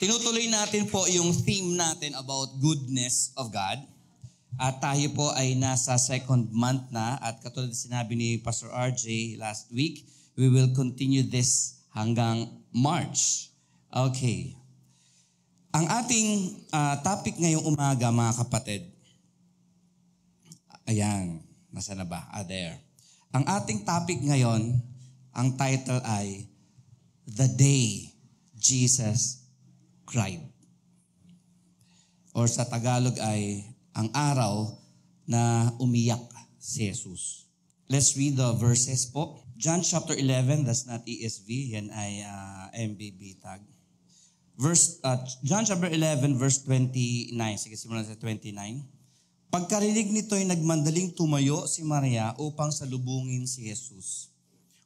Tinutuloy natin po yung theme natin about goodness of God. At tayo po ay nasa second month na at katulad na sinabi ni Pastor RJ last week, we will continue this hanggang March. Okay. Ang ating topic ngayong umaga, mga kapatid, ayan, nasa na ba? There. Ang ating topic ngayon, ang title ay The Day Jesus Cried. Or sa Tagalog ay ang araw na umiyak si Jesus. Let's read the verses po. John chapter 11, that's not ESV, yan ay MBB tag. John chapter 11, verse 29. Sige, simulan sa 29. Pagkarinig nito ay nagmandaling tumayo si Maria upang salubungin si Jesus.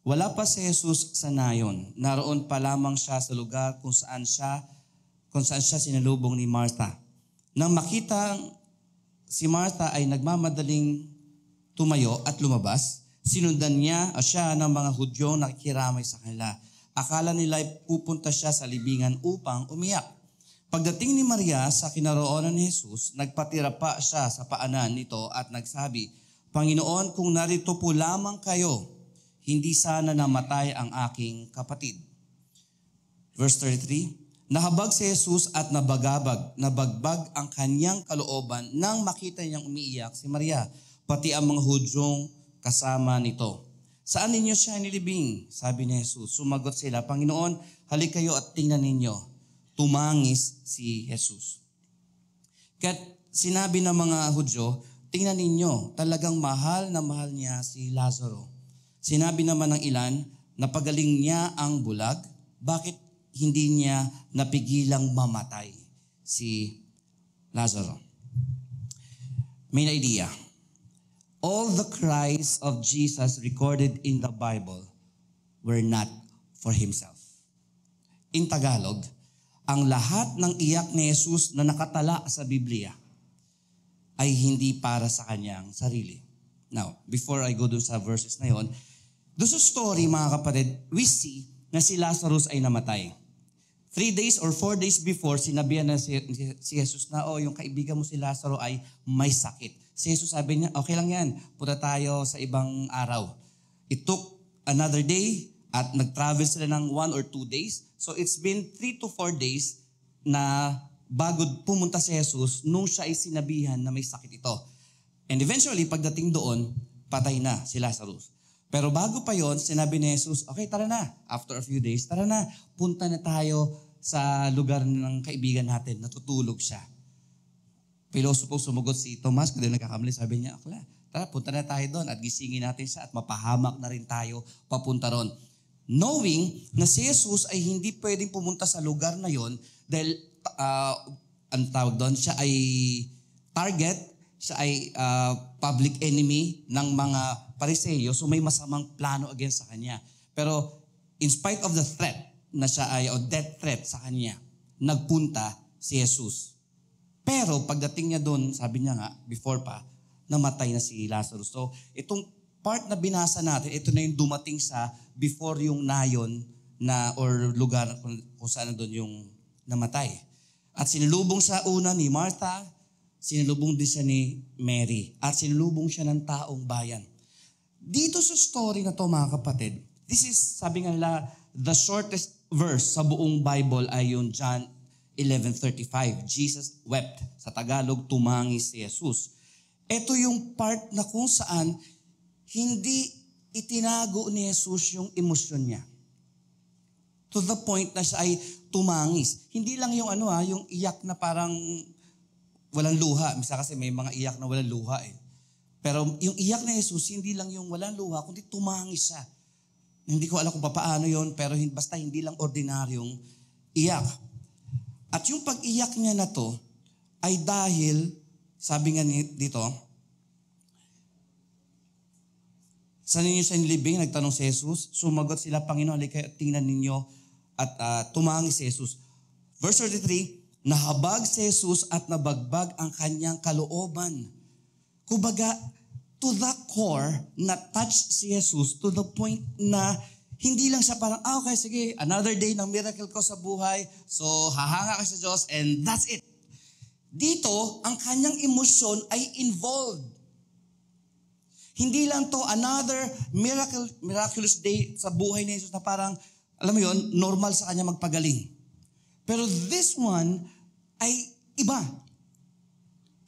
Wala pa si Jesus sa nayon. Naroon pa lamang siya sa lugar kung saan siya sinalubong ni Martha. Nang makita si Martha ay nagmamadaling tumayo at lumabas, sinundan siya ng mga Hudyo na nakikiramay sa kanila. Akala nila ay pupunta siya sa libingan upang umiyak. Pagdating ni Maria sa kinaroonan ni Jesus, nagpatira pa siya sa paanan nito at nagsabi, Panginoon, kung narito po lamang kayo, hindi sana namatay ang aking kapatid. Verse 33, Nahabag si Jesus at nabagbag ang kanyang kalooban nang makita niyang umiiyak si Maria, pati ang mga Hudyong kasama nito. Saan ninyo siya nilibing? Sabi ni Jesus. Sumagot sila, Panginoon, halik kayo at tingnan ninyo. Tumangis si Jesus. Kaya't sinabi ng mga Hudyo, tingnan ninyo, talagang mahal na mahal niya si Lazaro. Sinabi naman ng ilan, napagaling niya ang bulag, bakit hindi niya napigilang mamatay si Lazaro? Main idea. All the cries of Jesus recorded in the Bible were not for Himself. In Tagalog, ang lahat ng iyak ni Jesus na nakatala sa Biblia ay hindi para sa kanyang sarili. Now, before I go dun sa verses na yon, doon sa story, mga kapatid, we see na si Lazarus ay namatay. 3 days or 4 days before, sinabihan na si Jesus na, yung kaibigan mo si Lazaro ay may sakit. Si Jesus sabi niya, okay lang yan, punta tayo sa ibang araw. It took another day at nag-travel sila ng 1 or 2 days. So it's been 3 to 4 days na bago pumunta si Jesus nung siya ay sinabihan na may sakit ito. And eventually, pagdating doon, patay na si Lazarus. Pero bago pa yon, sinabi ni Jesus, okay, tara na. After a few days, tara na. Punta na tayo sa lugar ng kaibigan natin. Natutulog siya. Pilosopo sumagot si Thomas, kung nagkakamali, sabi niya, tara, punta na tayo doon at gisingin natin siya at mapahamak na rin tayo papunta ron. Knowing na si Jesus ay hindi pwedeng pumunta sa lugar na yon dahil, ang tawag doon, siya ay target, siya ay public enemy ng mga Pariseyo, so may masamang plano against sa kanya. Pero in spite of the threat na siya ay, o death threat sa kanya, nagpunta si Jesus. Pero pagdating niya doon, sabi niya nga, before pa, namatay na si Lazarus. So itong part na binasa natin, ito na yung dumating sa before yung nayon na or lugar kung saan doon yung namatay. At sinulubong sa una ni Martha, sinulubong din siya ni Mary, at sinulubong siya ng taong bayan. Dito sa story na to, mga kapatid, this is, sabi nga nila, the shortest verse sa buong Bible ay yung John 11:35. Jesus wept. Sa Tagalog, tumangis si Jesus. Ito yung part na kung saan hindi itinago ni Jesus yung emosyon niya. To the point na siya ay tumangis. Hindi lang yung yung iyak na parang walang luha. Misa kasi may mga iyak na walang luha eh. Pero yung iyak ni Jesus, hindi lang yung walang luha, kundi tumangis siya. Hindi ko alam kung paano yon, pero basta hindi lang ordinaryong iyak. At yung pag-iyak niya na to, ay dahil, sabi nga dito, saan ninyo sa inilibing? Nagtanong si Jesus. Sumagot sila, Panginoon, halika tingnan ninyo at tumangis si Jesus. Verse 33, nahabag si Jesus at nabagbag ang kanyang kalooban. Kumbaga, to the core, na-touch si Jesus to the point na Hindi lang siya parang, okay, sige, another day ng miracle ko sa buhay, so hahanga ka sa Diyos and that's it. Dito, ang kanyang emosyon ay involved. Hindi lang to another miraculous day sa buhay ni Jesus na parang, alam mo yon, normal sa kanya magpagaling. Pero this one ay iba.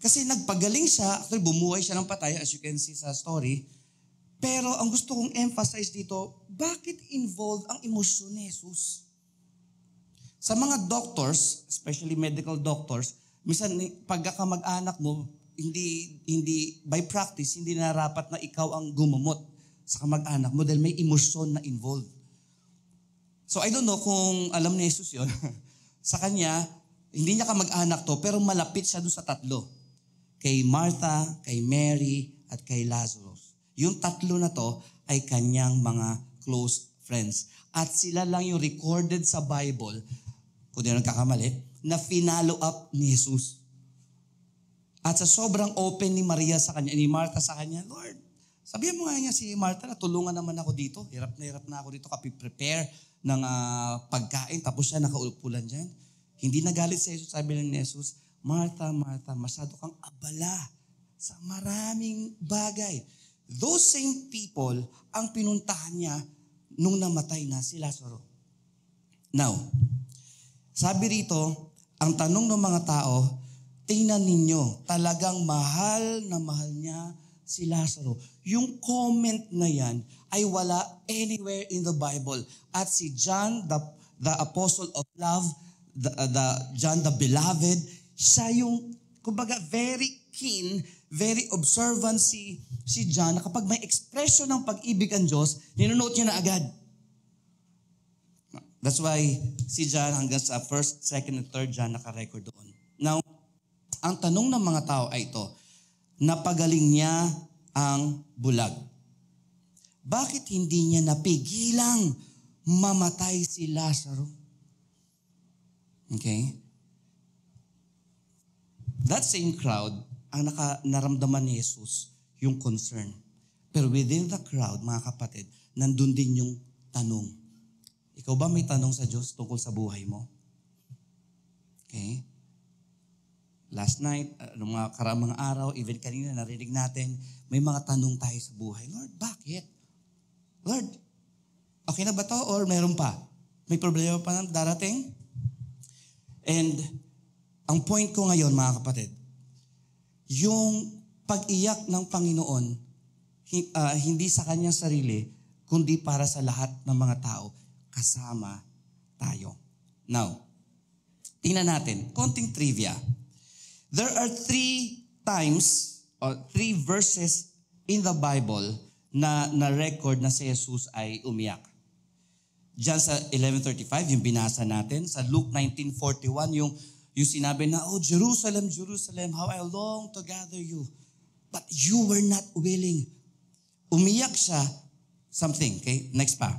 Kasi nagpagaling siya, actually bumuhay siya ng patay, as you can see sa story. Pero ang gusto kong emphasize dito, bakit involved ang emosyon ni Jesus? Sa mga doctors, especially medical doctors, minsan pagkakamag-anak mo, hindi by practice, hindi narapat na ikaw ang gumamot sa kamag-anak mo dahil may emosyon na involved. So I don't know kung alam ni Jesus yun. Sa kanya, hindi niya kamag-anak to, pero malapit siya dun sa tatlo. Kay Martha, kay Mary, at kay Lazarus. Yung tatlo na to ay kanyang mga close friends. At sila lang yung recorded sa Bible, kung di na nagkakamali, na finalo up ni Jesus. At sa sobrang open ni Maria sa kanya, ni Martha sa kanya, Lord, sabihan mo nga niya si Martha na tulungan naman ako dito. Hirap na ako dito kapi-prepare ng pagkain. Tapos siya nakaupulan dyan. Hindi nagalit si Jesus. Sabi lang ni Jesus, Martha, Martha, masyado kang abala sa maraming bagay. Those same people ang pinuntahan niya nung namatay na si Lazaro. Now, sabi rito, ang tanong ng mga tao, tingnan ninyo, talagang mahal na mahal niya si Lazaro. Yung comment na yan ay wala anywhere in the Bible. At si John, the apostle of love, John the beloved, siya yung, kumbaga, very keen, very observant si John na kapag may expression ng pag-ibig ang Diyos, ninonote niya na agad. That's why si John hanggang sa 1st, 2nd, and 3rd John naka-record doon. Now, ang tanong ng mga tao ay ito, napagaling niya ang bulag. Bakit hindi niya napigilang mamatay si Lazaro? Okay? That same crowd, ang naramdaman ni Jesus, yung concern. Pero within the crowd, mga kapatid, nandun din yung tanong. Ikaw ba may tanong sa Diyos tungkol sa buhay mo? Okay? Last night, mga karamang araw, even kanina narinig natin, may mga tanong tayo sa buhay. Lord, bakit? Lord, okay na ba to or meron pa? May problema pa na darating? And ang point ko ngayon, mga kapatid, yung pag-iyak ng Panginoon, hindi sa kanyang sarili, kundi para sa lahat ng mga tao, kasama tayo. Now, tingnan natin, konting trivia. There are 3 times or 3 verses in the Bible na record na si Jesus ay umiyak. Diyan sa 11:35, yung binasa natin. Sa Luke 19:41, yung sinabi na, oh, Jerusalem, Jerusalem, how I long to gather you. But you were not willing. Umiyak siya, something. Okay, next pa.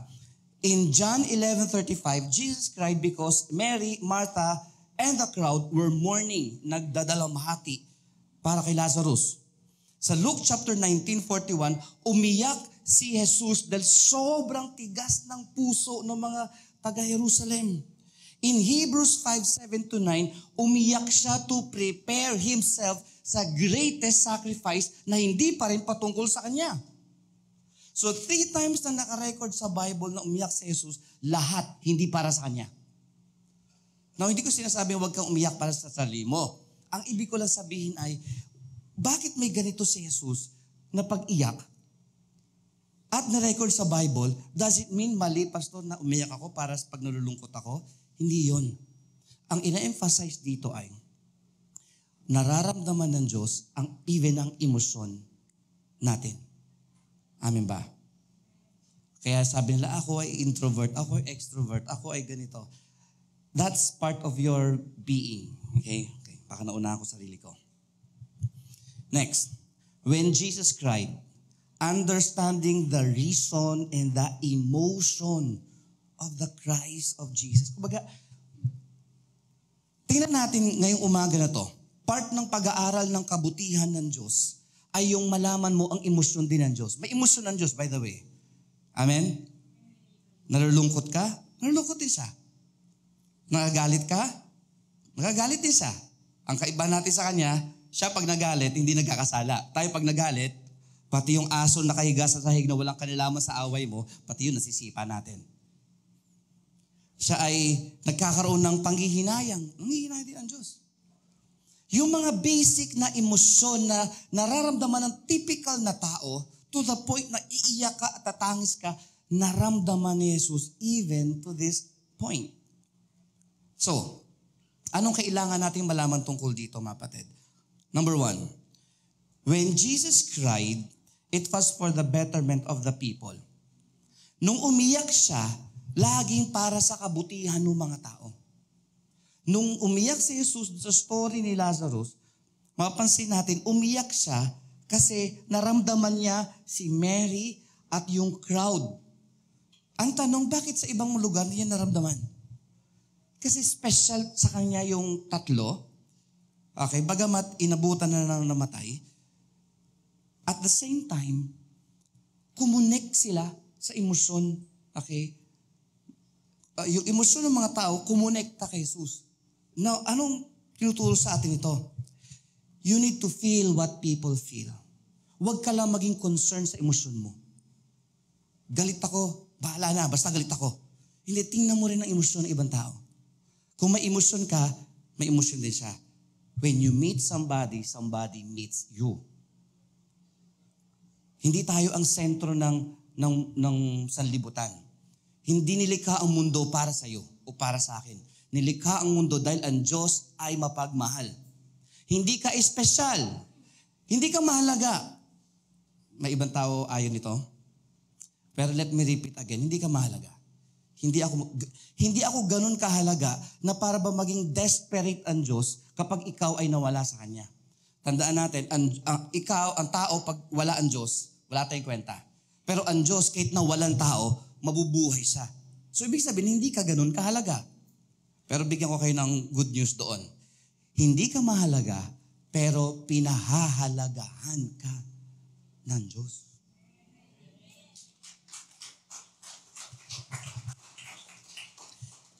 In John 11:35, Jesus cried because Mary, Martha, and the crowd were mourning, nagdadalamhati para kay Lazarus. Sa Luke chapter 19:41, umiyak si Jesus dahil sobrang tigas ng puso ng mga taga-Jerusalem. In Hebrews 5:7-9, umiyak siya to prepare himself sa greatest sacrifice na hindi pa rin patungkol sa kanya. So 3 times na nakarecord sa Bible na umiyak si Jesus, lahat hindi para sa kanya. Now, hindi ko sinasabing huwag kang umiyak para sa sarili mo. Ang ibig ko lang sabihin ay, bakit may ganito si Jesus na pag-iyak at na-record sa Bible, does it mean mali, pastor, na umiyak ako para sa pag nalulungkot ako? Hindi yon. Ang ina-emphasize dito ay, nararamdaman ng Diyos even ang emosyon natin. Amen ba? Kaya sabi nila, ako ay introvert, ako ay extrovert, ako ay ganito. That's part of your being. Okay? Baka nauna ako sarili ko. Next, when Jesus cried, understanding the reason and the emotion of the cries of Jesus. Kumbaga, tingnan natin ngayong umaga na to. Part ng pag-aaral ng kabutihan ng Diyos ay yung malaman mo ang emosyon din ng Diyos. May emosyon ng Diyos, by the way. Amen? Nalulungkot ka? Nalulungkot din siya. Nagagalit ka? Nagagalit din siya. Ang kaiba natin sa kanya, siya pag nagalit, hindi nagkakasala. Tayo pag nagalit, pati yung aso nakahiga sa sahig na walang kanalaman sa away mo, pati yun nasisipa natin. Siya ay nagkakaroon ng panghihinayang. Nanghihinayang din ang Diyos. Yung mga basic na emosyon na nararamdaman ng typical na tao, to the point na iiyak ka at tatangis ka, naramdaman ni Jesus even to this point. So, anong kailangan nating malaman tungkol dito, mga kapatid? Number 1, when Jesus cried, it was for the betterment of the people. Nung umiyak siya, laging para sa kabutihan ng mga tao. Nung umiyak si Jesus sa story ni Lazarus, mapapansin natin, umiyak siya kasi naramdaman niya si Mary at yung crowd. Ang tanong, bakit sa ibang lugar niya naramdaman? Kasi special sa kanya yung tatlo. Okay, bagamat inabutan na ng namatay. At the same time, kumunek sila sa emosyon. Okay? Yung emosyon ng mga tao, kumonekta kay Jesus. Now, anong tinuturo sa atin ito? You need to feel what people feel. Huwag ka lang maging concerned sa emosyon mo. Galit ako, bahala na, basta galit ako. Hindi, tingnan mo rin ang emosyon ng ibang tao. Kung may emosyon ka, may emosyon din siya. When you meet somebody, somebody meets you. Hindi tayo ang sentro ng sanlibutan. Hindi nilikha ang mundo para sa iyo o para sa akin. Nilikha ang mundo dahil ang Diyos ay mapagmahal. Hindi ka espesyal. Hindi ka mahalaga. May ibang tao ayaw nito. Pero let me repeat again, hindi ka mahalaga. Hindi ako ganun kahalaga na para ba maging desperate ang Diyos kapag ikaw ay nawala sa Kanya. Tandaan natin, ang tao pag wala ang Diyos, wala tayong kwenta. Pero ang Diyos, kahit na walang tao, mabubuhay siya. So ibig sabihin, hindi ka ganun kahalaga. Pero bigyan ko kayo ng good news doon. Hindi ka mahalaga, pero pinahahalagahan ka ng Diyos.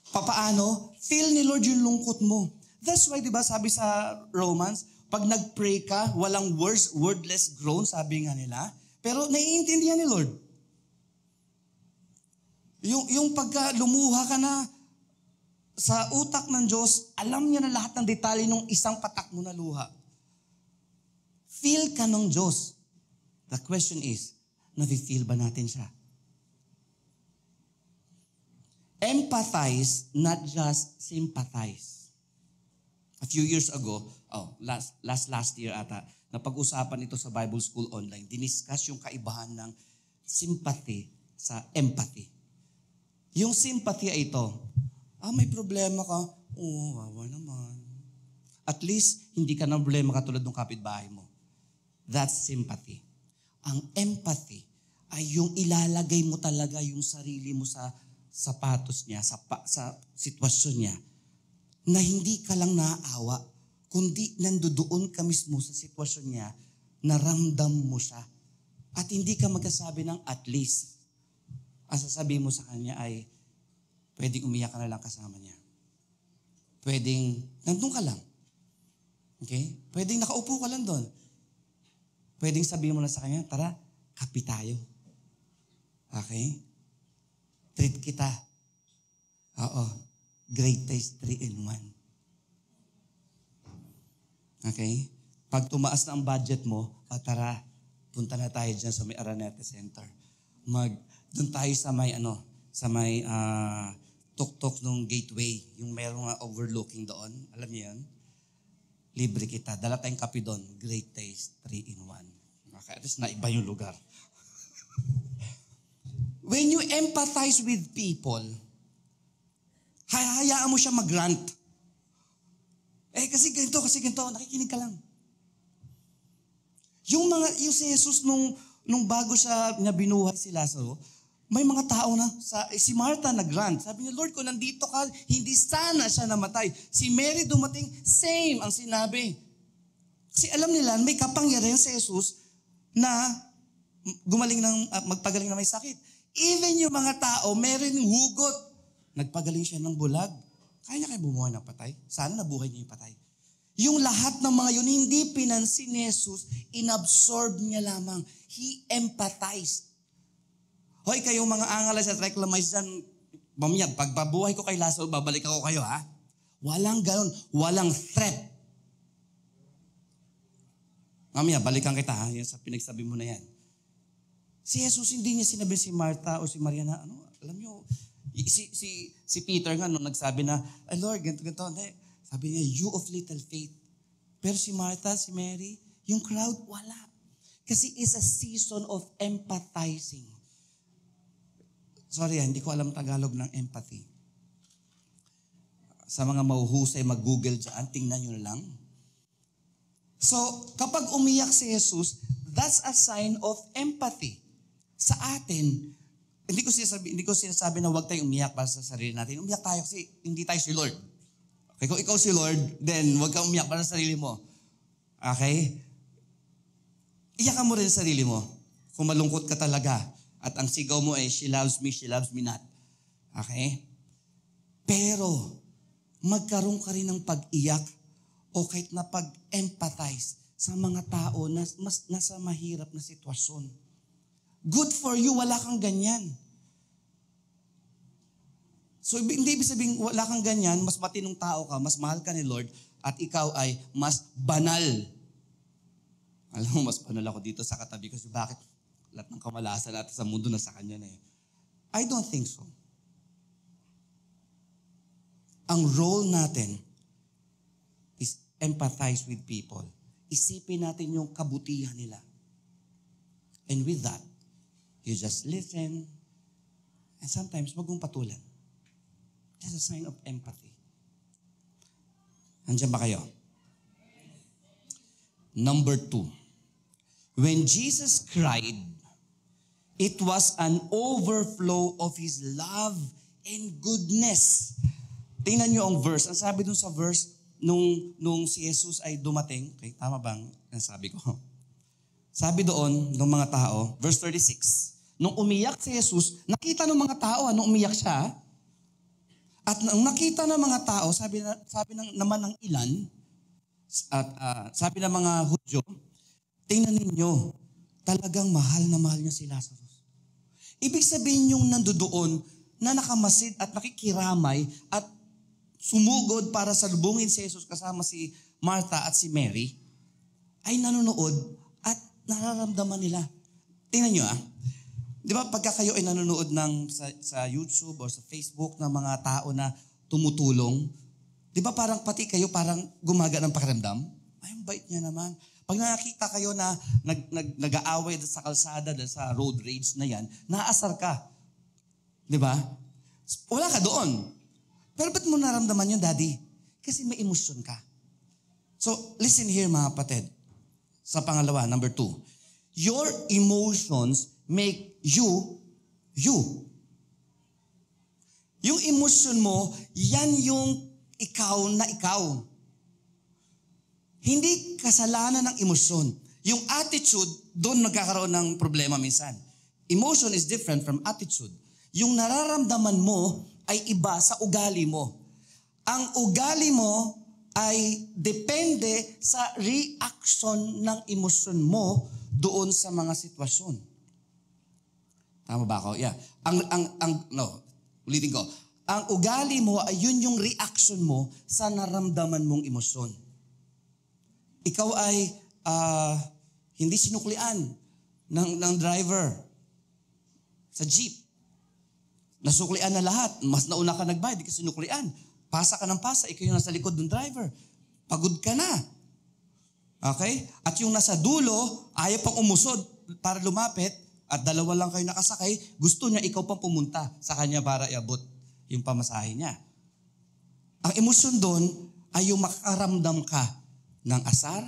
Papaano? Feel ni Lord yung lungkot mo. That's why, di ba, sabi sa Romans, pag nag-pray ka, walang words, wordless groan, sabi nga nila. Pero naiintindihan ni Lord. Yung pagka lumuha ka na sa utak ng Diyos, alam niya na lahat ng detalye ng isang patak mo na luha. Feel ka ng Diyos. The question is, nafe-feel ba natin siya? Empathize, not just sympathize. A few years ago, last year ata, napag-usapan ito sa Bible School Online, diniscuss yung kaibahan ng sympathy sa empathy. Yung sympathy ay ito, may problema ka, wawa naman. At least, hindi ka na problema katulad ng kapitbahay mo. That's sympathy. Ang empathy ay yung ilalagay mo talaga yung sarili mo sa sapatos niya, sa sitwasyon niya, na hindi ka lang naaawa, kundi nandoon ka mismo sa sitwasyon niya, naramdam mo siya. At hindi ka magkasabi ng at least. Ang sasabihin mo sa kanya ay, pwedeng umiyak ka na lang kasama niya. Pwedeng, nandun ka lang. Okay? Pwedeng nakaupo ka lang doon. Pwedeng sabihin mo na sa kanya, tara, kape tayo. Okay? Treat kita. Oo. Great taste 3-in-1. Okay? Pag tumaas na ang budget mo, tara, punta na tayo dyan sa may Araneta Center. Doon tayo sa may tuktok ng gateway, yung merong overlooking doon. Alam niyo yun? Libre kita. Dala tayong kape doon. Great taste 3-in-1. Okay, at least naiba yung lugar. When you empathize with people, hayaan mo siya mag-rant. Kasi ganito, nakikinig ka lang. Yung si Jesus nung bago niya binuhay si Lazaro, may mga tao na, si Martha nag-rant. Sabi niya, Lord, kung nandito ka, hindi sana siya namatay. Si Mary dumating, same ang sinabi. Kasi alam nila, may kapangyarihan si Jesus na magpagaling na may sakit. Even yung mga tao, meron yung hugot. Nagpagaling siya ng bulag. Kaya niya kayo bumuhay ng patay? Sana nabuhay niya yung patay. Yung lahat ng mga yun, hindi pinansin ni Jesus, inabsorb niya lamang. He empathized. Hoy, kayong mga angalas at reclamize dyan, mamaya, pagbabuhay ko kay Lazaro, babalik ako kayo, ha? Walang ganon. Walang threat. Mamaya, balikan kita, ha? Yan sa pinagsabi mo na yan. Si Jesus, hindi niya sinabi si Martha o si Maria na, alam niyo, si Peter nga, nung nagsabi na, Lord, ganito. Sabi niya, you of little faith. Pero si Martha, si Mary, yung crowd, wala. Kasi it's a season of empathizing. Sorry, hindi ko alam Tagalog ng empathy. Sa mga mahuhusay, mag-google dyan, tingnan nyo lang. So, kapag umiyak si Jesus, that's a sign of empathy. Sa atin, hindi ko sinasabi na huwag tayong umiyak para sa sarili natin. Umiyak tayo kasi hindi tayo si Lord. Okay, kung ikaw si Lord, then huwag kang umiyak para sa sarili mo. Okay? Iyakan mo rin sa sarili mo. Kung malungkot ka talaga. At ang sigaw mo ay, she loves me not. Okay? Pero, magkaroon ka rin ng pag-iyak o kahit na pag-empathize sa mga tao na mas nasa mahirap na sitwasyon. Good for you, wala kang ganyan. So, hindi ibig sabihin, wala kang ganyan, mas matinong tao ka, mas mahal ka ni Lord, at ikaw ay mas banal. Alam mo, mas banal ako dito sa katabi ko. Bakit? Lahat ng kamalasan natin sa mundo na sa kanya na eh. I don't think so. Ang role natin is empathize with people. Isipin natin yung kabutihan nila. And with that, you just listen, and sometimes wag mong patulan. That's a sign of empathy. Nandiyan ba kayo? Number 2. When Jesus cried, it was an overflow of His love and goodness. Tingnan niyo ang verse. Ang sabi dun sa verse, nung si Jesus ay dumating, okay, tama bang nasabi ko? Sabi doon ng mga tao, verse 36, nung umiyak si Jesus, nakita ng mga tao, nung umiyak siya, at nung nakita ng mga tao, sabi naman ng ilan, at sabi ng mga Hudyo, tingnan ninyo, talagang mahal na mahal niya si Lazarus. Ibig sabihin yung nandoon na nakamasid at nakikiramay at sumugod para salubungin si Jesus kasama si Martha at si Mary, ay nanonood at nararamdaman nila. Tingnan nyo Di ba pagka kayo ay nanonood sa YouTube o sa Facebook ng mga tao na tumutulong, di ba parang pati kayo parang gumaga ng pakiramdam? Ay, ang bait niya naman. Pag nakita kayo na nag-aaway sa kalsada, sa road rage na yan, naasar ka. Di ba? Wala ka doon. Pero ba't mo naramdaman yun, Daddy? Kasi may emosyon ka. So, listen here mga kapatid. Sa pangalawa, number 2. Your emotions make you, you. Yung emosyon mo, yan yung ikaw na ikaw. Hindi kasalanan ng emosyon. Yung attitude, doon nagkakaroon ng problema minsan. Emotion is different from attitude. Yung nararamdaman mo ay iba sa ugali mo. Ang ugali mo ay depende sa reaction ng emosyon mo doon sa mga sitwasyon. Tama ba ako? Yeah. Ulitin ko. Ang ugali mo ay yun yung reaction mo sa naramdaman mong emosyon. Ikaw ay hindi sinuklian ng driver sa jeep. Nasuklian na lahat. Mas nauna ka nagbayad, di ka sinuklian. Pasa ka ng pasa, ikaw yung nasa likod ng driver. Pagod ka na. Okay? At yung nasa dulo, ayaw pang umusod para lumapit, at dalawa lang kayo nakasakay, gusto niya ikaw pang pumunta sa kanya para iabot yung pamasahe niya. Ang emosyon doon ay yung makaramdam ka ng asar.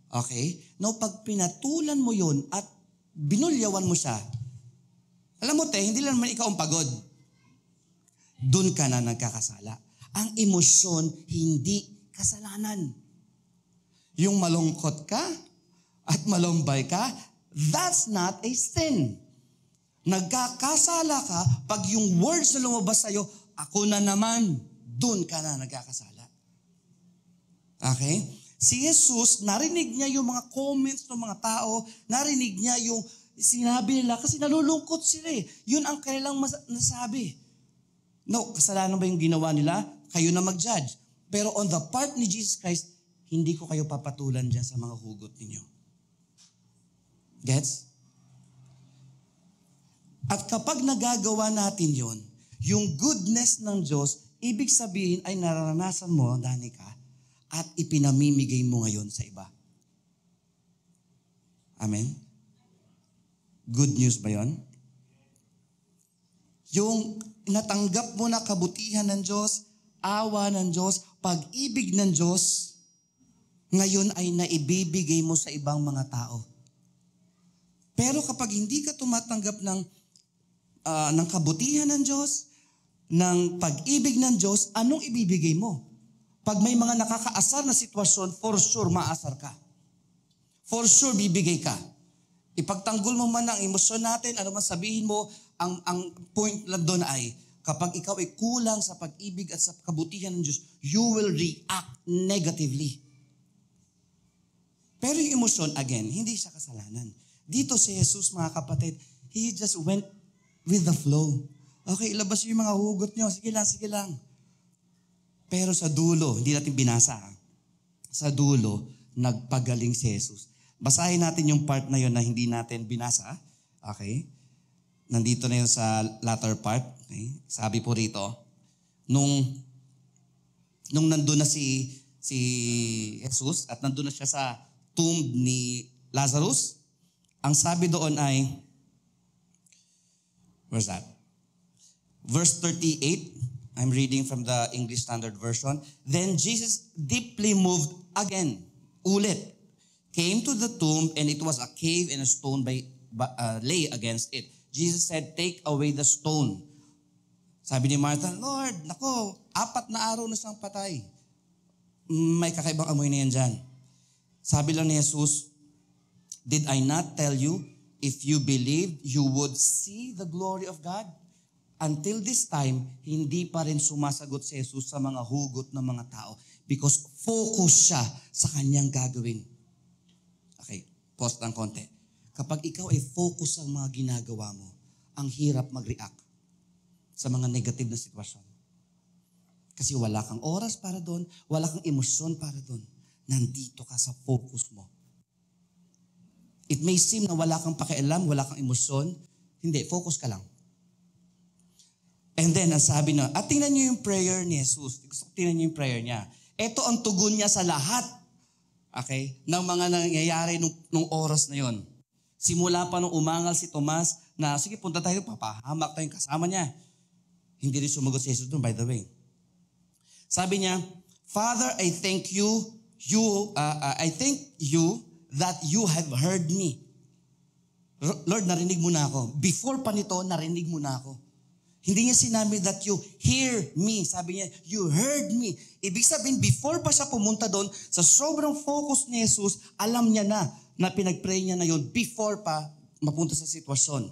Okay? Now, pag pinatulan mo yun at binulyawan mo siya, alam mo hindi lang naman ikaw ang pagod. Doon ka na nagkakasala. Ang emosyon, hindi kasalanan. Yung malungkot ka at malumbay ka, that's not a sin. Nagkakasala ka pag yung words na lumabas sa'yo, ako na naman, dun ka na nagkakasala. Okay? Si Jesus, narinig niya yung mga comments ng mga tao, narinig niya yung sinabi nila kasi nalulungkot sila eh. Yun ang kailang nasabi. No, kasalanan ba yung ginawa nila? Kayo na mag-judge. Pero on the part ni Jesus Christ, hindi ko kayo papatulan dyan sa mga hugot ninyo. Gets? At kapag nagagawa natin yon, yung goodness ng Diyos, ibig sabihin ay naranasan mo, Danica, at ipinamimigay mo ngayon sa iba. Amen? Good news ba yon? Yung natanggap mo na kabutihan ng Diyos, awa ng Diyos, pag-ibig ng Diyos, ngayon ay naibibigay mo sa ibang mga tao. Pero kapag hindi ka tumatanggap ng kabutihan ng Diyos, ng pag-ibig ng Diyos, anong ibibigay mo? Pag may mga nakakaasar na sitwasyon, for sure maasar ka. For sure bibigay ka. Ipagtanggol mo man ang emosyon natin, ano man sabihin mo, ang point lang doon ay, kapag ikaw ay kulang sa pag-ibig at sa kabutihan ng Diyos, you will react negatively. Pero yung emosyon, again, hindi siya kasalanan. Dito si Jesus, mga kapatid, He just went with the flow. Okay, ilabas yung mga hugot nyo. Sige lang. Pero sa dulo, hindi natin binasa. Sa dulo, nagpagaling si Jesus. Basahin natin yung part na yun na hindi natin binasa. Okay? Nandito na yun sa latter part. Okay? Sabi po rito, nung nandun na si Jesus at nandun na siya sa tomb ni Lazarus, ang sabi doon ay, where's that? Verse 38, I'm reading from the English Standard Version. Then Jesus, deeply moved again, ulit, came to the tomb, and it was a cave and a stone lay against it. Jesus said, take away the stone. Sabi ni Martha, Lord, nako, 4 na araw na siyang patay. May kakaibang amoy na yan dyan. Sabi lang ni Jesus, did I not tell you, if you believed, you would see the glory of God? Until this time, hindi pa rin sumasagot si Jesus sa mga hugot ng mga tao because focus siya sa kanyang gagawin. Okay, pause lang konti. Kapag ikaw ay focus sa mga ginagawa mo, ang hirap mag-react sa mga negative na sitwasyon. Kasi wala kang oras para doon, wala kang emosyon para doon. Nandito ka sa focus mo. It may seem na wala kang pakialam, wala kang emosyon. Hindi, focus ka lang. And then, ang sabi na, at tingnan niyo yung prayer ni Jesus. Gusto ko tingnan niyo yung prayer niya. Ito ang tugon niya sa lahat, okay, ng mga nangyayari nung oras na yon. Simula pa nung umangal si Tomas na, sige, punta tayo, papahamak tayong kasama niya. Hindi rin sumagot si Jesus doon, by the way. Sabi niya, Father, I thank you that you have heard me. Lord, narinig mo na ako. Before pa nito, narinig mo na ako. Hindi niya sinabi that you hear me. Sabi niya, you heard me. Ibig sabihin, before pa siya pumunta doon, sa sobrang focus ni Jesus, alam niya na pinag-pray niya na yun before pa mapunta sa sitwasyon.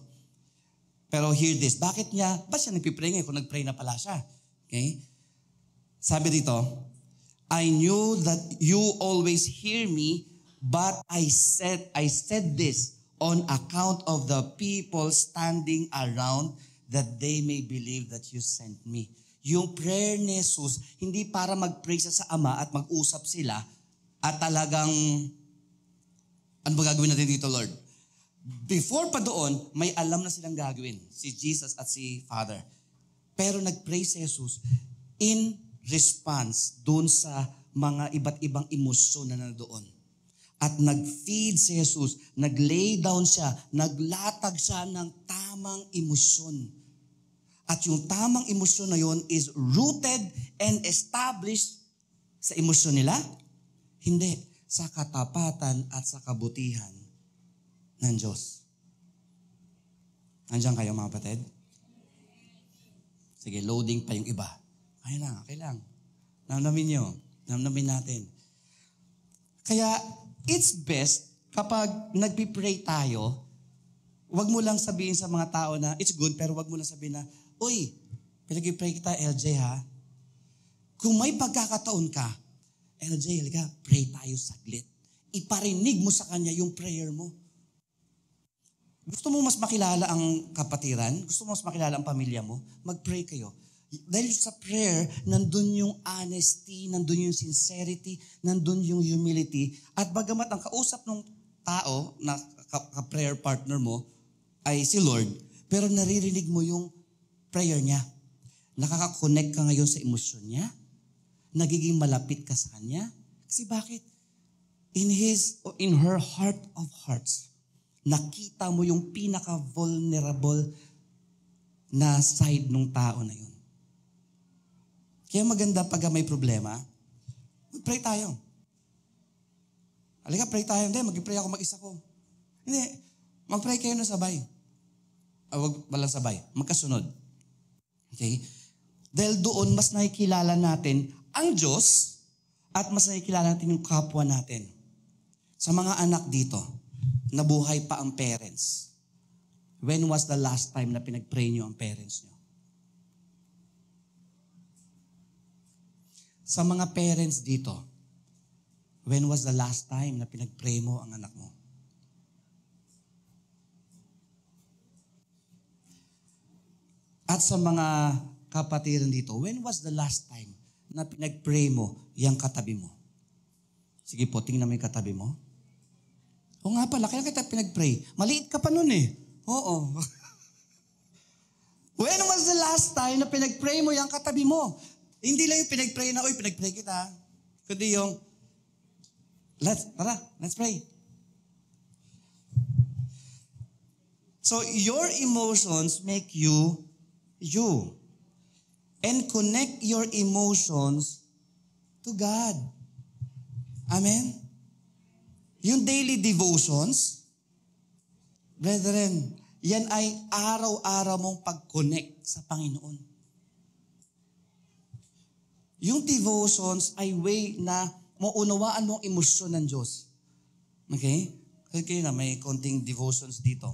Pero hear this, ba't siya nagpipray ngayon kung nag-pray na pala siya? Okay? Sabi dito, I knew that you always hear me, but I said this on account of the people standing around that they may believe that you sent me. Yung prayer ni Jesus, hindi para mag-pray sa Ama at mag-usap sila at talagang, ano ba gagawin natin dito, Lord? Before pa doon, may alam na silang gagawin, si Jesus at si Father. Pero nag-pray si Jesus in response doon sa mga iba't ibang emosyon na nandoon. At nag-feed si Jesus, nag-lay down siya, naglatag siya ng tamang emosyon. At yung tamang emosyon na yon is rooted and established sa emosyon nila? Hindi. Sa katapatan at sa kabutihan ng Diyos. Nandiyan kayo mga kapatid? Sige, loading pa yung iba. Okay lang. Namnamin nyo. Namnamin natin. Kaya, it's best kapag nagpipray tayo, Wag mo lang sabihin sa mga tao na, it's good, pero wag mo lang sabihin na, uy, pinag-pray kita, LJ ha. Kung may pagkakataon ka, LJ, halika, pray tayo saglit. Iparinig mo sa kanya yung prayer mo. Gusto mo mas makilala ang kapatiran? Gusto mo mas makilala ang pamilya mo? Mag-pray kayo. Dahil sa prayer, nandun yung honesty, nandun yung sincerity, nandun yung humility. At bagamat ang kausap ng tao na ka-prayer partner mo ay si Lord, pero naririnig mo yung prayer niya. Nakaka-connect ka ngayon sa emosyon niya. Nagiging malapit ka sa kanya. Kasi bakit? In her heart of hearts, nakita mo yung pinaka-vulnerable na side ng tao na yun. Kaya maganda pag may problema, mag-pray tayo. Halika, pray tayo. Hindi, mag-pray ako mag-isa ko. Hindi, mag-pray kayo na sabay. Wag walang sabay. Magkasunod. Okay? Dahil doon, mas nakikilala natin ang Diyos at mas nakikilala natin yung kapwa natin. Sa mga anak dito, nabuhay pa ang parents. When was the last time na pinag-pray niyo ang parents niyo? Sa mga parents dito, when was the last time na pinag-pray mo ang anak mo? At sa mga kapatiran dito, when was the last time na pinag-pray mo yung katabi mo? Sige po, tingnan mo yung katabi mo. O nga pala, kaya kita pinag-pray. Maliit ka pa nun eh. Oo. When was the last time na pinag-pray mo yung katabi mo? Hindi lang yung pinag-pray na, uy, pinag-pray kita. Kundi yung, let's pray. So, your emotions make you. And connect your emotions to God. Amen? Yung daily devotions, brethren, yan ay araw-araw mong pag-connect sa Panginoon. Yung devotions ay way na maunawaan mo ang emosyon ng Diyos. Okay? Kaya na may konting devotions dito.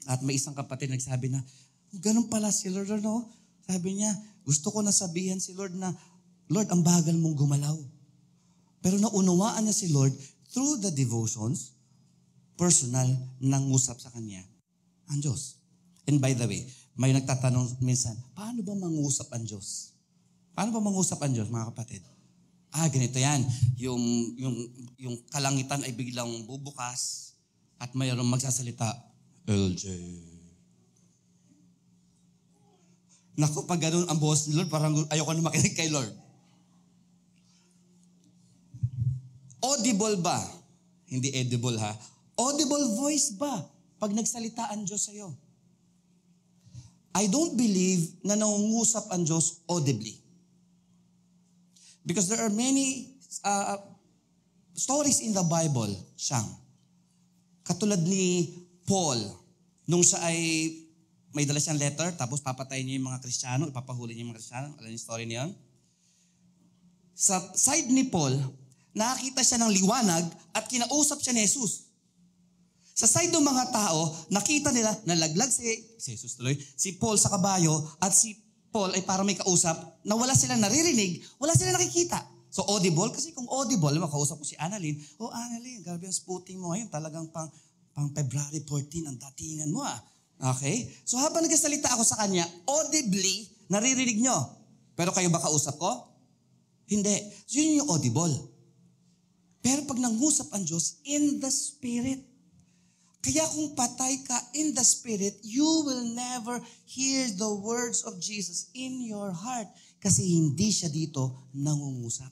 At may isang kapatid nagsabi na, ganun pala si Lord, no? Sabi niya, gusto ko na sabihan si Lord na, Lord, ang bagal mong gumalaw. Pero naunawaan niya si Lord through the devotions, personal, nangusap sa kanya, ang Diyos. And by the way, may nagtatanong minsan, paano ba mangusap ang Diyos? Paano ba mangusap ang Diyos, mga kapatid? Ganito yan. Yung kalangitan ay biglang bubukas at mayroong magsasalita, LJ. Naku, pag ganun ang boss ni Lord, parang ayoko na makinig kay Lord. Audible ba? Hindi edible ha. Audible voice ba? Pag nagsalita ang Diyos sa'yo. I don't believe na nangungusap ang Diyos audibly. Because there are many stories in the Bible, siyang. Katulad ni Paul, nung siya ay may dala siyang letter, tapos papatayin niya yung mga Kristiyano, ipapahuli niya yung mga Kristiyano. Alam niyo yung story niya? Sa side ni Paul, nakakita siya ng liwanag at kinausap siya ni Jesus. Sa side ng mga tao, nakita nila, nalaglag si Jesus tuloy, si Paul sa kabayo, at si Paul ay parang may kausap, na wala silang naririnig, wala silang nakikita. So audible, kasi kung audible, makausap ko si Annalyn, Annalyn, grabe ang spooting mo ngayon, talagang pang February 14 ang datingan mo Okay? So habang nagsasalita ako sa kanya, audibly, naririnig nyo. Pero kayo ba kausap ko? Hindi. So yun yung audible. Pero pag nangusap ang Diyos, in the Spirit. Kaya kung patay ka in the Spirit, you will never hear the words of Jesus in your heart. Kasi hindi siya dito nangungusap.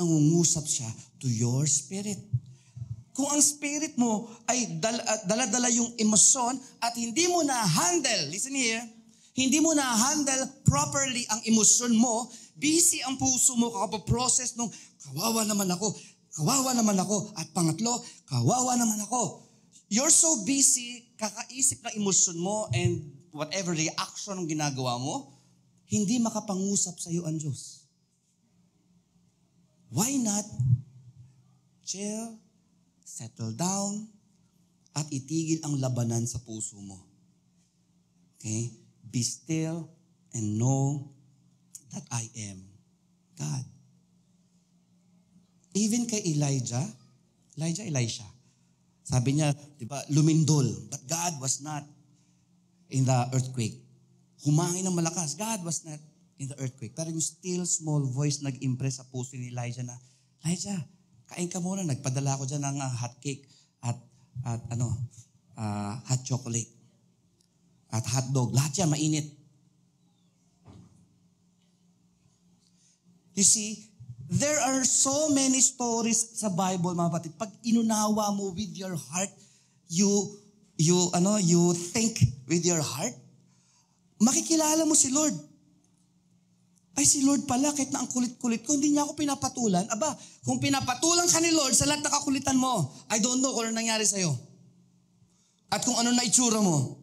Nangungusap siya to your spirit. Kung ang spirit mo ay dala-dala yung emosyon at hindi mo na-handle, listen here, hindi mo na-handle properly ang emosyon mo, busy ang puso mo kakapaprocess nung kawawa naman ako, at pangatlo, kawawa naman ako. You're so busy, kakaisip ng emosyon mo and whatever reaction ang ginagawa mo, hindi makapangusap sa iyo ang Diyos. Why not chill, settle down, at itigil ang labanan sa puso mo. Okay? Be still and know that I am God. Even kay Elisha. Sabi niya, di ba, lumindol. But God was not in the earthquake. Humangin ng malakas. God was not in the earthquake. Pero yung still small voice nag-impress sa puso ni Elijah na, Elijah, kain ka muna. Nagpadala ko dyan ng hot cake at hot chocolate at hot dog. Lahat yan mainit. You see, there are so many stories sa Bible, mga kapatid. Pag inunawa mo with your heart, you think with your heart, makikilala mo si Lord. Ay, si Lord pala, kahit na ang kulit-kulit ko, hindi niya ako pinapatulan. Aba, kung pinapatulan ka ni Lord sa lahat na kakulitan mo, I don't know kung ano nangyari sa'yo. At kung ano na itsura mo.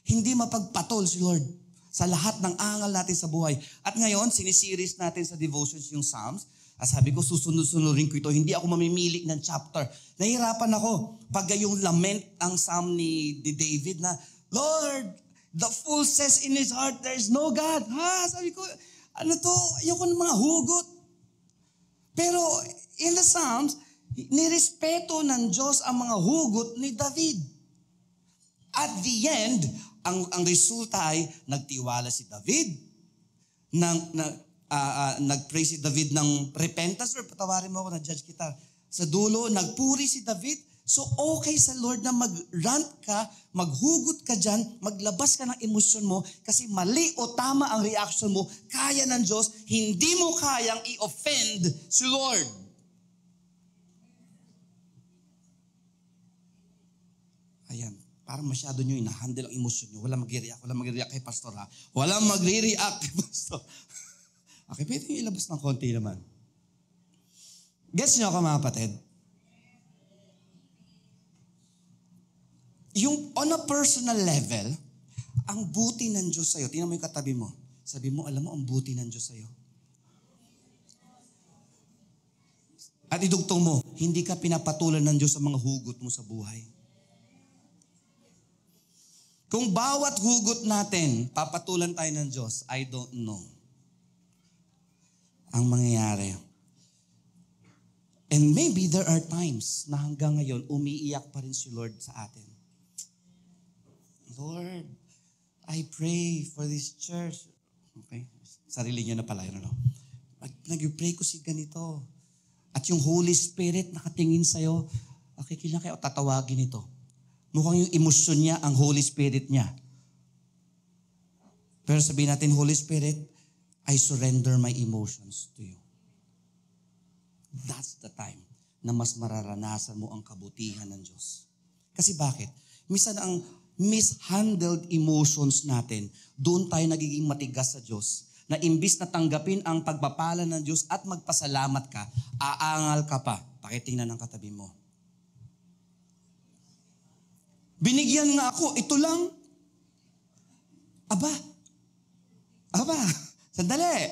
Hindi mapagpatol si Lord sa lahat ng angal natin sa buhay. At ngayon, sinisiris natin sa devotions yung Psalms. Sabi ko, susunod-sunurin ko ito. Hindi ako mamimili ng chapter. Nahihirapan ako pag yung lament ang Psalm ni David na, Lord, the fool says in his heart, there is no God. Sabi ko, ano to? Ayoko ng mga hugot. Pero in the Psalms, nirespeto ng Diyos ang mga hugot ni David. At the end, ang resulta ay nagtiwala si David, nag-pray si David ng repentance, or patawarin mo ako, na-judge kita. Sa dulo, nagpuri si David. So okay sa Lord na mag-rant ka, maghugot ka dyan, maglabas ka ng emosyon mo, kasi mali o tama ang reaction mo, kaya ng Diyos, hindi mo kayang i-offend si Lord. Ayan, parang masyado nyo ina-handle ang emosyon nyo. Walang mag-react kay pastor ha. Walang mag-react kay pastor. Okay, pwede nyo ilabas ng konti naman. Guess nyo ako mga kapatid? Yung on a personal level, ang buti ng Diyos sa'yo, tingnan mo yung katabi mo. Sabi mo, alam mo, ang buti ng Diyos sa'yo. At idugtong mo, hindi ka pinapatulan ng Diyos sa mga hugot mo sa buhay. Kung bawat hugot natin, papatulan tayo ng Diyos, I don't know ang mangyayari. And maybe there are times na hanggang ngayon, umiiyak pa rin si Lord sa atin. Lord, I pray for this church. Okay? Sarili niyo na pala yun, ano? Nag-pray ko si ganito. At yung Holy Spirit nakatingin sa'yo, okay, kailan kayo tatawagin ito? Mukhang yung emosyon niya, ang Holy Spirit niya. Pero sabihin natin, Holy Spirit, I surrender my emotions to you. That's the time na mas mararanasan mo ang kabutihan ng Diyos. Kasi bakit? Minsan ang mishandled emotions natin, doon tayo nagiging matigas sa Diyos, na imbis na tanggapin ang pagpapala ng Diyos at magpasalamat ka, aangal ka pa. Pakitingnan ng katabi mo. Binigyan nga ako, ito lang. Aba, sandali.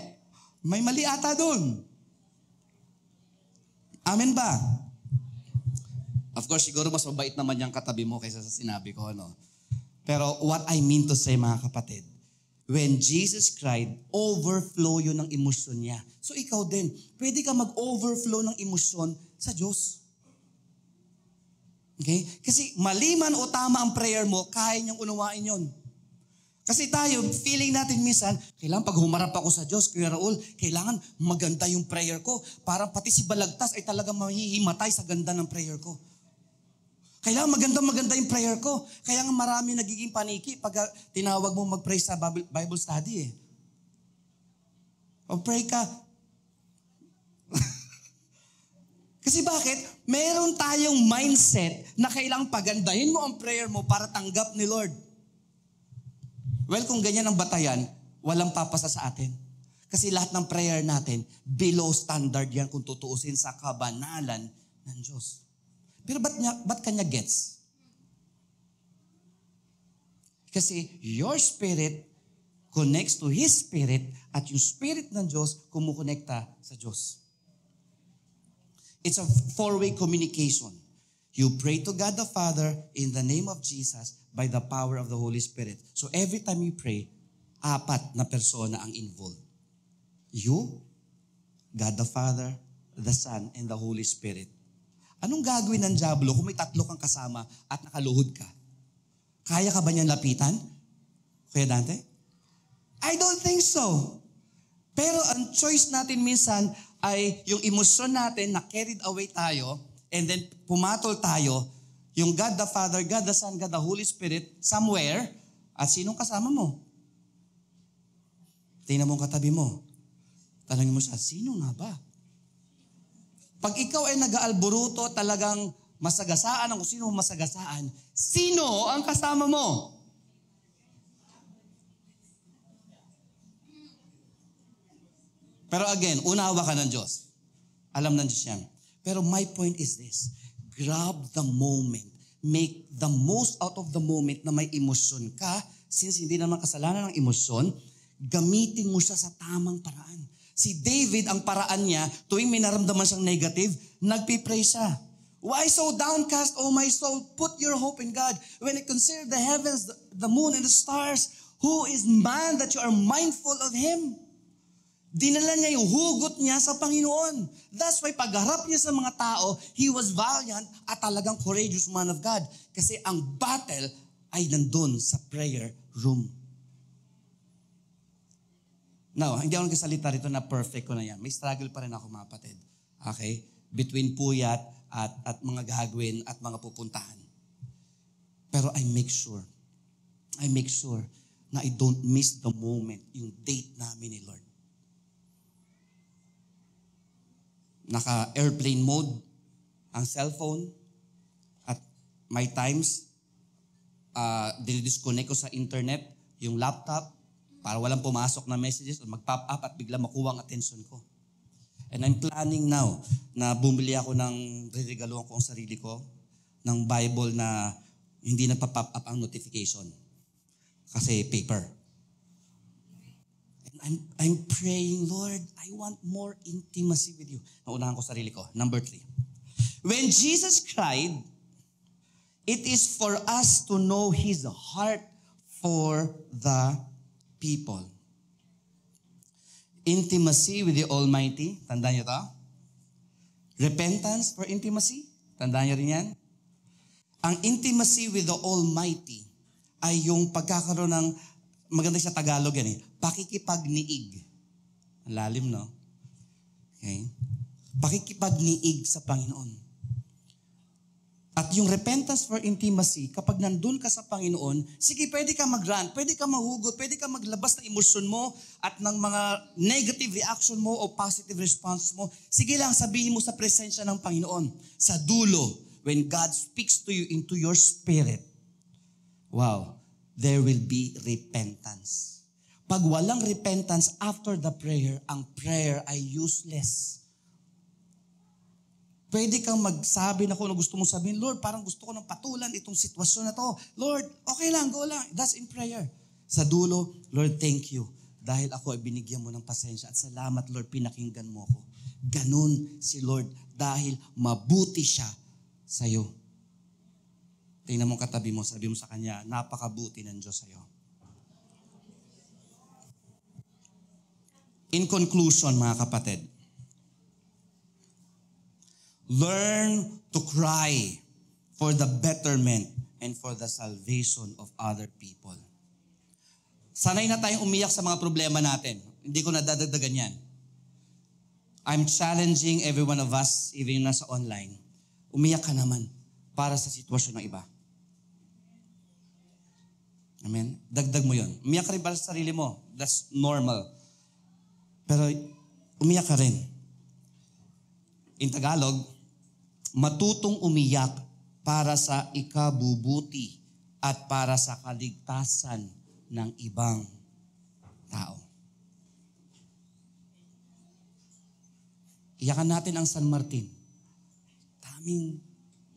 May mali ata doon. Amen ba? Of course, siguro mas mabait naman yung katabi mo kaysa sa sinabi ko, no? Pero what I mean to say, mga kapatid, when Jesus cried, overflow yun ng emosyon niya. So ikaw din, pwede ka mag-overflow ng emosyon sa Diyos. Okay? Kasi mali man o tama ang prayer mo, kaya niyang unawain yun. Kasi tayo, feeling natin minsan, kailangan pag humarap ako sa Diyos, Kuya Raul, kailangan maganda yung prayer ko. Parang pati si Balagtas ay talagang mahihimatay sa ganda ng prayer ko. Kailangan maganda yung prayer ko. Kaya nga marami nagiging paniki pag tinawag mo mag-pray sa Bible study eh. O pray ka. Kasi bakit? Meron tayong mindset na kailangang pagandahin mo ang prayer mo para tanggap ni Lord. Well, kung ganyan ang batayan, walang papasa sa atin. Kasi lahat ng prayer natin, below standard yan kung tutuusin sa kabanalan ng Diyos. Pero ba't kanya gets? Kasi your spirit connects to His Spirit at yung Spirit ng Diyos kumukonekta sa Diyos. It's a four-way communication. You pray to God the Father in the name of Jesus by the power of the Holy Spirit. So every time you pray, 4 na persona ang involved. You, God the Father, the Son, and the Holy Spirit. Anong gagawin ng dyablo kung may 3 kang kasama at nakaluhod ka? Kaya ka ba niyang lapitan? Kuya Dante? I don't think so. Pero ang choice natin minsan ay yung emosyon natin na carried away tayo and then pumatol tayo, yung God the Father, God the Son, God the Holy Spirit, somewhere, at sinong kasama mo? Tingnan mo ang katabi mo. Tanungin mo siya, sino nga ba? Pag ikaw ay nag-aalboruto, talagang masagasaan ang kung sino masagasaan, sino ang kasama mo? Pero again, unawa ka ng Diyos. Alam ng Diyos yan. Pero my point is this, grab the moment. Make the most out of the moment na may emosyon ka. Since hindi naman kasalanan ng emosyon, gamitin mo siya sa tamang paraan. Si David, ang paraan niya, tuwing may naramdaman siyang negative, nagpipray siya. Why so downcast, O my soul? Put your hope in God. When I consider the heavens, the moon, and the stars, who is man that you are mindful of Him? Dinala niya yung hugot niya sa Panginoon. That's why pagharap niya sa mga tao, he was valiant at talagang courageous man of God. Kasi ang battle ay nandun sa prayer room. Now, hindi ako nagsasalita rito na perfect ko na yan. May struggle pa rin ako, mga kapatid. Okay? Between puyat at mga gagawin at mga pupuntahan. Pero I make sure na I don't miss the moment, yung date namin ni Lord. Naka-airplane mode ang cellphone at may times, dinidisconnect ko sa internet yung laptop para walang pumasok na messages o mag-pop up at bigla makuha ang attention ko. And I'm planning now na bumili ako ng regaluhan ko ang sarili ko ng Bible na hindi na pa-pop up ang notification kasi paper. I'm praying, Lord, I want more intimacy with you. Naunahan ko sarili ko. Number 3. When Jesus cried, it is for us to know His heart for the people. Intimacy with the Almighty. Tandaan niyo to? Repentance for intimacy. Tandaan niyo rin yan? Ang intimacy with the Almighty ay yung pagkakaroon ng, maganda sa Tagalog yan eh, pakikipagniig. Ang lalim, no? Okay? Pakikipagniig sa Panginoon. At yung repentance for intimacy, kapag nandun ka sa Panginoon, sige, pwede ka mag-rant, pwede ka mahugot, pwede ka maglabas ng emosyon mo at ng mga negative reaction mo o positive response mo. Sige lang, sabihin mo sa presensya ng Panginoon. Sa dulo, when God speaks to you into your spirit, wow, there will be repentance. Pag walang repentance after the prayer, ang prayer ay useless. Pwede kang magsabi na kung ano gusto mong sabihin, Lord, parang gusto ko ng patulan itong sitwasyon na to. Lord, okay lang, go lang. That's in prayer. Sa dulo, Lord, thank you. Dahil ako ay binigyan mo ng pasensya. At salamat, Lord, pinakinggan mo ako. Ganun si Lord dahil mabuti siya sa'yo. Tingnan mo katabi mo, sabi mo sa kanya, napakabuti ng Diyos sa'yo. In conclusion, mga kapatid, learn to cry for the betterment and for the salvation of other people. Sanay na tayong umiyak sa mga problema natin. Hindi ko nadadagdagan yan. I'm challenging every one of us, even yung nasa online, umiyak ka naman para sa sitwasyon ng iba. Amen? Dagdag mo yun. Umiyak ka rin para sa sarili mo. That's normal. Pero umiyak ka rin. In Tagalog, matutong umiyak para sa ikabubuti at para sa kaligtasan ng ibang tao. Iyakan natin ang San Martin. Daming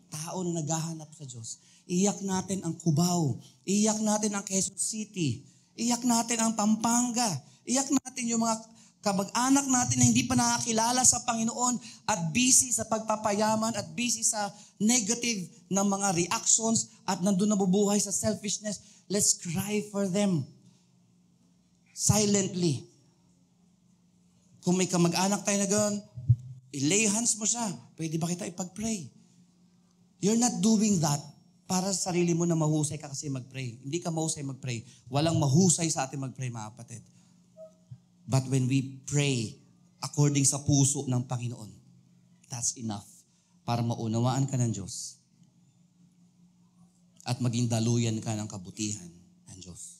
tao na naghahanap sa Diyos. Iyak natin ang Cubao. Iyak natin ang Quezon City. Iyak natin ang Pampanga. Iyak natin yung mga Kamag-anak natin na hindi pa nakakilala sa Panginoon at busy sa pagpapayaman at busy sa negative na mga reactions at nandun nabubuhay sa selfishness, let's cry for them. Silently. Kung may kamag-anak tayo na gano'n, i-lay hands mo siya. Pwede ba kita ipag-pray? You're not doing that para sa sarili mo na mahusay ka kasi mag-pray. Hindi ka mahusay mag-pray. Walang mahusay sa atin mag-pray, mga kapatid. But when we pray according sa puso ng Panginoon, that's enough para maunawaan ka ng Diyos at maging daluyan ka ng kabutihan ng Diyos.